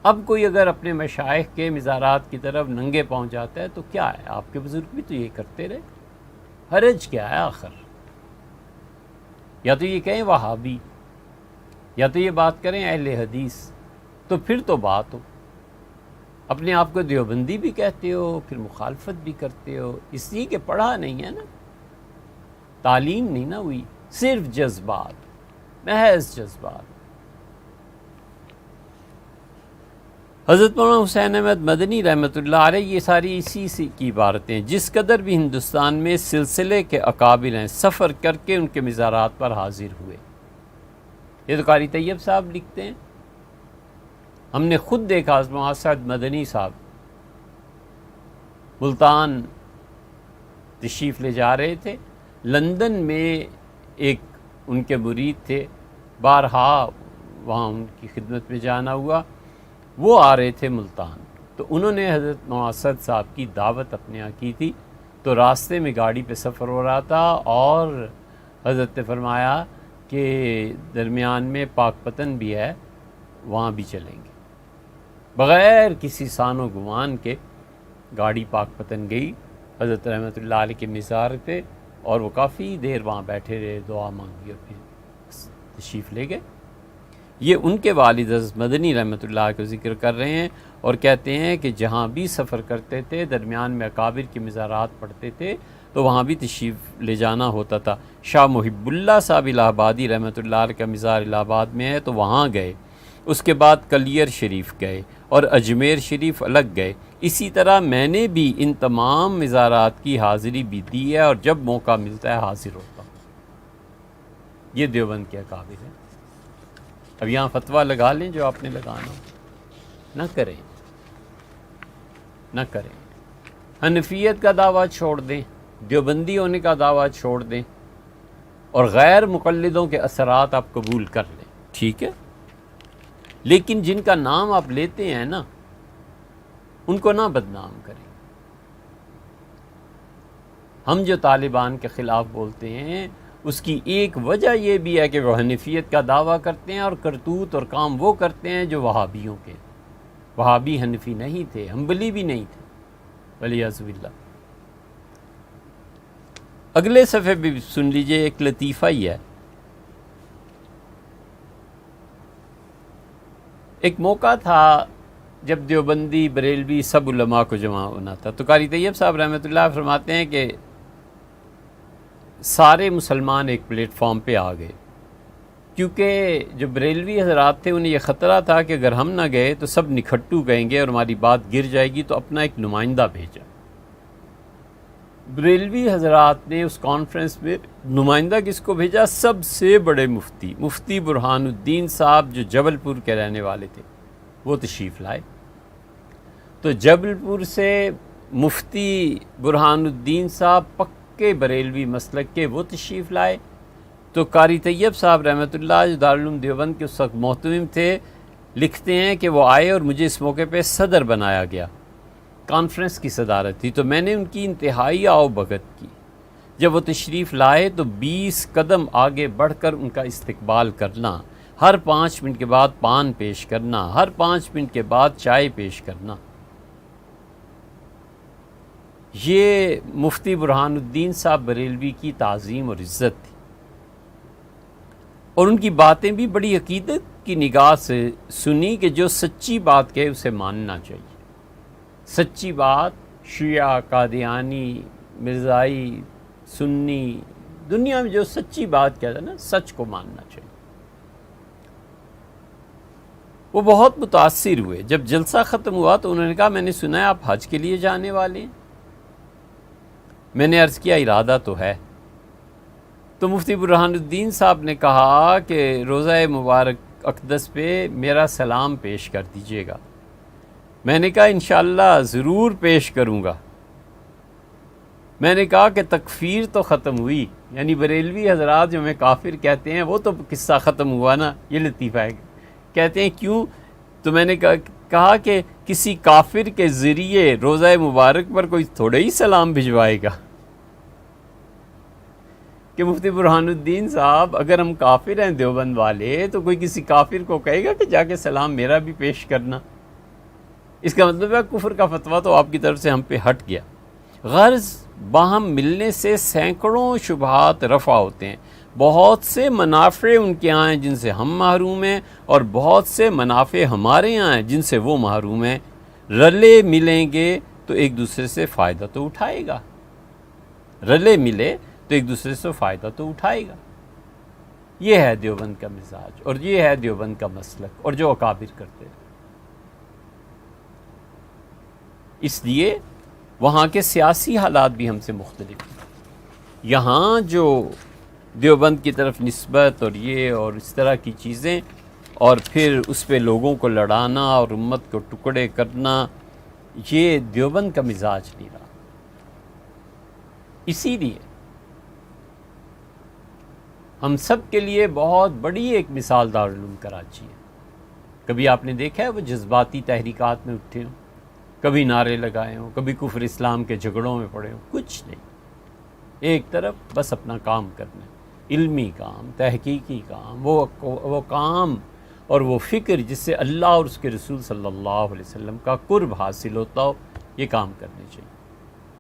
اب کوئی اگر اپنے مشائخ کے مزارات کی طرف ننگے پہنچ جاتا ہے تو کیا ہے، آپ کے بزرگ بھی تو یہ کرتے رہے، حرج کیا ہے آخر؟ یا تو یہ کہیں وہابی، یا تو یہ بات کریں اہل حدیث، تو پھر تو بات ہو۔ اپنے آپ کو دیوبندی بھی کہتے ہو، پھر مخالفت بھی کرتے ہو، اس لیے کہ پڑھا نہیں ہے نا، تعلیم نہیں نا ہوئی، صرف جذبات، محض جذبات۔ حضرت مولانا حسین احمد مدنی رحمۃ اللہ علیہ، یہ ساری اسی کی عبارتیں، جس قدر بھی ہندوستان میں سلسلے کے اکابر ہیں سفر کر کے ان کے مزارات پر حاضر ہوئے۔ یہ تو قاری طیب صاحب لکھتے ہیں، ہم نے خود دیکھا، مولانا سعد مدنی صاحب ملتان تشریف لے جا رہے تھے، لندن میں ایک ان کے مرید تھے، بارہا وہاں ان کی خدمت میں جانا ہوا، وہ آ رہے تھے ملتان، تو انہوں نے حضرت مولانا سعد صاحب کی دعوت اپنے یہاں کی تھی، تو راستے میں گاڑی پہ سفر ہو رہا تھا اور حضرت نے فرمایا کہ درمیان میں پاک پتن بھی ہے، وہاں بھی چلیں گے۔ بغیر کسی سان و گمان کے گاڑی پاک پتن گئی، حضرت رحمۃ اللہ علیہ کے مزار پہ، اور وہ کافی دیر وہاں بیٹھے رہے، دعا مانگی اور پھر تشریف لے گئے۔ یہ ان کے والد حضرت مدنی رحمۃ اللہ کو ذکر کر رہے ہیں، اور کہتے ہیں کہ جہاں بھی سفر کرتے تھے درمیان میں اکابر کی مزارات پڑھتے تھے تو وہاں بھی تشریف لے جانا ہوتا تھا۔ شاہ محب اللہ صاحب الہ آبادی رحمۃ اللہ علیہ کا مزار الہ آباد میں ہے، تو وہاں گئے، اس کے بعد کلیر شریف گئے اور اجمیر شریف الگ گئے۔ اسی طرح میں نے بھی ان تمام مزارات کی حاضری بھی دی ہے، اور جب موقع ملتا ہے حاضر ہوتا ہوں۔ یہ دیوبند کے اکابر ہیں۔ اب یہاں فتویٰ لگا لیں جو آپ نے لگانا، نہ کریں، نہ کریں۔ حنفیت کا دعویٰ چھوڑ دیں، دیوبندی ہونے کا دعویٰ چھوڑ دیں، اور غیر مقلدوں کے اثرات آپ قبول کر لیں، ٹھیک ہے، لیکن جن کا نام آپ لیتے ہیں نا، ان کو نہ بدنام کریں۔ ہم جو طالبان کے خلاف بولتے ہیں اس کی ایک وجہ یہ بھی ہے کہ وہ حنفیت کا دعویٰ کرتے ہیں اور کرتوت اور کام وہ کرتے ہیں جو وہابیوں کے۔ وہابی حنفی نہیں تھے، حنبلی بھی نہیں تھے، والعیاذ باللہ۔ اگلے صفحے بھی سن لیجئے، ایک لطیفہ ہی ہے۔ ایک موقع تھا جب دیوبندی بریلوی سب علماء کو جمع ہونا تھا، تو قاری طیب صاحب رحمۃ اللہ فرماتے ہیں کہ سارے مسلمان ایک پلیٹ فارم پہ آ گئے، کیونکہ جو بریلوی حضرات تھے انہیں یہ خطرہ تھا کہ اگر ہم نہ گئے تو سب نکھٹو گئیں گے اور ہماری بات گر جائے گی، تو اپنا ایک نمائندہ بھیجا۔ بریلوی حضرات نے اس کانفرنس میں نمائندہ کس کو بھیجا؟ سب سے بڑے مفتی برہان الدین صاحب، جو جبل پور کے رہنے والے تھے، وہ تشریف لائے۔ تو جبل پور سے مفتی برہان الدین صاحب پکے بریلوی مسلک کے، وہ تشریف لائے۔ تو قاری طیب صاحب رحمۃ اللہ جو دارالعلوم دیوبند کے اس وقت محتمم تھے، لکھتے ہیں کہ وہ آئے اور مجھے اس موقع پہ صدر بنایا گیا، کانفرنس کی صدارت تھی، تو میں نے ان کی انتہائی آؤ بھگت کی۔ جب وہ تشریف لائے تو 20 قدم آگے بڑھ کر ان کا استقبال کرنا، ہر 5 منٹ کے بعد پان پیش کرنا، ہر 5 منٹ کے بعد چائے پیش کرنا، یہ مفتی برہان الدین صاحب بریلوی کی تعظیم اور عزت تھی۔ اور ان کی باتیں بھی بڑی عقیدت کی نگاہ سے سنی کہ جو سچی بات کہے اسے ماننا چاہیے۔ سچی بات، شیعہ، قادیانی، مرزائی، سنی، دنیا میں جو سچی بات کہتا ہے نا، سچ کو ماننا چاہیے۔ وہ بہت متاثر ہوئے۔ جب جلسہ ختم ہوا تو انہوں نے کہا میں نے سنا ہے آپ حج کے لیے جانے والے ہیں۔ میں نے عرض کیا ارادہ تو ہے۔ تو مفتی برہان الدین صاحب نے کہا کہ روضہ مبارک اقدس پہ میرا سلام پیش کر دیجیے گا۔ میں نے کہا انشاءاللہ ضرور پیش کروں گا۔ میں نے کہا کہ تکفیر تو ختم ہوئی، یعنی بریلوی حضرات جو ہمیں کافر کہتے ہیں وہ تو قصہ ختم ہوا نا۔ یہ لطیفہ ہے، کہتے ہیں کیوں؟ تو میں نے کہا کہ کسی کافر کے ذریعے روضہ مبارک پر کوئی تھوڑے ہی سلام بھجوائے گا کہ مفتی برہان الدین صاحب اگر ہم کافر ہیں دیوبند والے تو کوئی کسی کافر کو کہے گا کہ جا کے سلام میرا بھی پیش کرنا؟ اس کا مطلب ہے کفر کا فتویٰ تو آپ کی طرف سے ہم پہ ہٹ گیا۔ غرض باہم ملنے سے سینکڑوں شبہات رفع ہوتے ہیں، بہت سے منافع ان کے یہاں ہیں جن سے ہم محروم ہیں، اور بہت سے منافع ہمارے یہاں ہیں جن سے وہ محروم ہیں۔ رلے ملیں گے تو ایک دوسرے سے فائدہ تو اٹھائے گا، رلے ملے تو ایک دوسرے سے فائدہ تو اٹھائے گا۔ یہ ہے دیوبند کا مزاج، اور یہ ہے دیوبند کا مسلک، اور جو اکابر کرتے ہیں۔ اس لیے وہاں کے سیاسی حالات بھی ہم سے مختلف ہیں۔ یہاں جو دیوبند کی طرف نسبت اور یہ اور اس طرح کی چیزیں، اور پھر اس پہ لوگوں کو لڑانا اور امت کو ٹکڑے کرنا، یہ دیوبند کا مزاج نہیں رہا۔ اسی لیے ہم سب کے لیے بہت بڑی ایک مثال دارالعلوم کراچی ہے۔ کبھی آپ نے دیکھا ہے وہ جذباتی تحریکات میں اٹھے ہوں، کبھی نعرے لگائے ہوں، کبھی کفر اسلام کے جھگڑوں میں پڑے ہوں؟ کچھ نہیں، ایک طرف بس اپنا کام کرنا، علمی کام، تحقیقی کام، وہ کام اور وہ فکر جس سے اللہ اور اس کے رسول صلی اللہ علیہ وسلم کا قرب حاصل ہوتا ہو، یہ کام کرنے چاہیے۔